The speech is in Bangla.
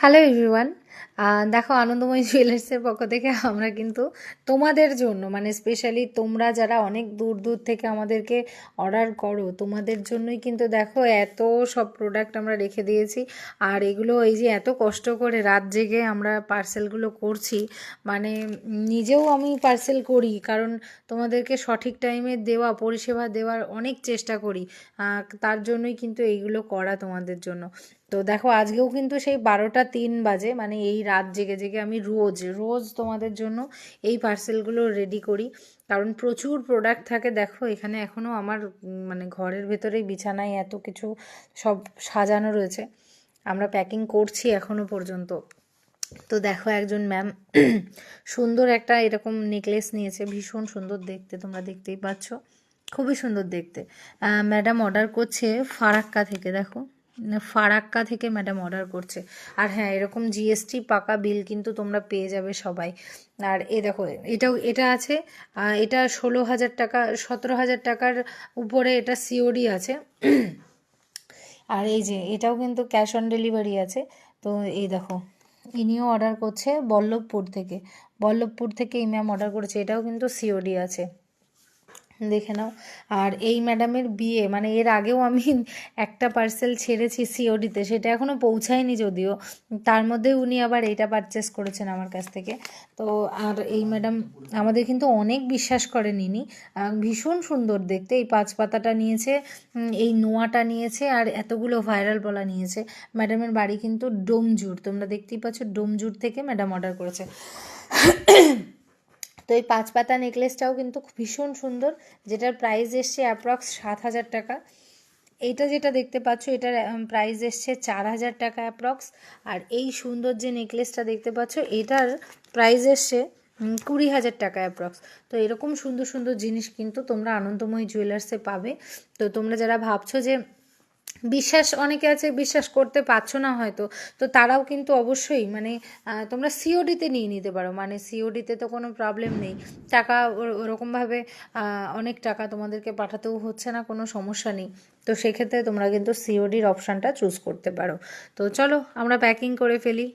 Hello everyone. দেখো আনন্দময়ী জুয়েলার্সের পক্ষ থেকে আমরা কিন্তু তোমাদের জন্য মানে স্পেশালি তোমরা যারা অনেক দূর দূর থেকে আমাদেরকে অর্ডার করো তোমাদের জন্যই কিন্তু দেখো এত সব প্রোডাক্ট আমরা রেখে দিয়েছি। আর এগুলো এই যে এত কষ্ট করে রাত জেগে আমরা পার্সেলগুলো করছি, মানে নিজেও আমি পার্সেল করি কারণ তোমাদেরকে সঠিক টাইমে দেওয়া পরিষেবা দেওয়ার অনেক চেষ্টা করি। তার জন্যই কিন্তু এইগুলো করা তোমাদের জন্য। তো দেখো আজকেও কিন্তু সেই 12টা 3 বাজে, মানে এই রাত জেগে জেগে আমি রোজ রোজ তোমাদের জন্য এই পার্সেলগুলো রেডি করি, কারণ প্রচুর প্রোডাক্ট থাকে। দেখো এখানে এখনও আমার মানে ঘরের ভেতরেই বিছানায় এত কিছু সব সাজানো রয়েছে, আমরা প্যাকিং করছি এখনও পর্যন্ত। তো দেখো একজন ম্যাম সুন্দর একটা এরকম নেকলেস নিয়েছে, ভীষণ সুন্দর দেখতে, তোমরা দেখতেই পাচ্ছ, খুবই সুন্দর দেখতে। ম্যাডাম অর্ডার করছে ফারাক্কা থেকে, দেখো ফারাক্কা থেকে ম্যাডাম অর্ডার করছে। আর হ্যাঁ, এরকম জিএসটি পাকা বিল কিন্তু তোমরা পেয়ে যাবে সবাই। আর দেখো এটা আছে, এটা 16,000 টাকা 17,000 টাকার উপরে এটা সিওডি আছে। আর এই যে এটাও কিন্তু ক্যাশ অন ডেলিভারি আছে। তো এই দেখো ইনিও অর্ডার করছে বল্লভপুর থেকে এই ম্যাম অর্ডার করেছে, এটাও কিন্তু সিওডি আছে, দেখে নাও। আর এই ম্যাডামের বিয়ে, মানে এর আগেও আমি একটা পার্সেল ছেড়েছি সিওডিতে, সেটা এখনও পৌঁছায়নি যদিও, তার মধ্যে উনি আবার এইটা পারচেস করেছেন আমার কাছ থেকে। তো আর এই ম্যাডাম আমাদের কিন্তু অনেক বিশ্বাস করেন ইনি, ভীষণ সুন্দর দেখতে। এই 5 পাতাটা নিয়েছে, এই নোয়াটা নিয়েছে, আর এতগুলো ভাইরাল বলা নিয়েছে। ম্যাডামের বাড়ি কিন্তু ডোমজুর, তোমরা দেখতেই পাচ্ছ, ডোমজুর থেকে ম্যাডাম অর্ডার করেছে। তো এই 5 পাতা নেকলেসটাও কিন্তু ভীষণ সুন্দর, যেটার প্রাইস এসছে অ্যাপ্রক্স 7,000 টাকা। এইটা যেটা দেখতে পাচ্ছ এটার প্রাইস এসছে 4,000 টাকা অ্যাপ্রক্স। আর এই সুন্দর যে নেকলেসটা দেখতে পাচ্ছ এটার প্রাইস এসছে 20,000 টাকা অ্যাপ্রক্স। তো এরকম সুন্দর সুন্দর জিনিস কিন্তু তোমরা আনন্দময়ী জুয়েলার্সে পাবে। তো তোমরা যারা ভাবছো যে বিশ্বাস, অনেকে আছে বিশ্বাস করতে পারছো না হয়তো, তো তারাও কিন্তু অবশ্যই মানে তোমরা সিওডিতে নিয়ে নিতে পারো, মানে সিওডিতে তো কোনো প্রবলেম নেই, টাকা ওরকমভাবে অনেক টাকা তোমাদেরকে পাঠাতেও হচ্ছে না, কোনো সমস্যা নেই। তো সেক্ষেত্রে তোমরা কিন্তু সিওডির অপশানটা চুজ করতে পারো। তো চলো আমরা প্যাকিং করে ফেলি।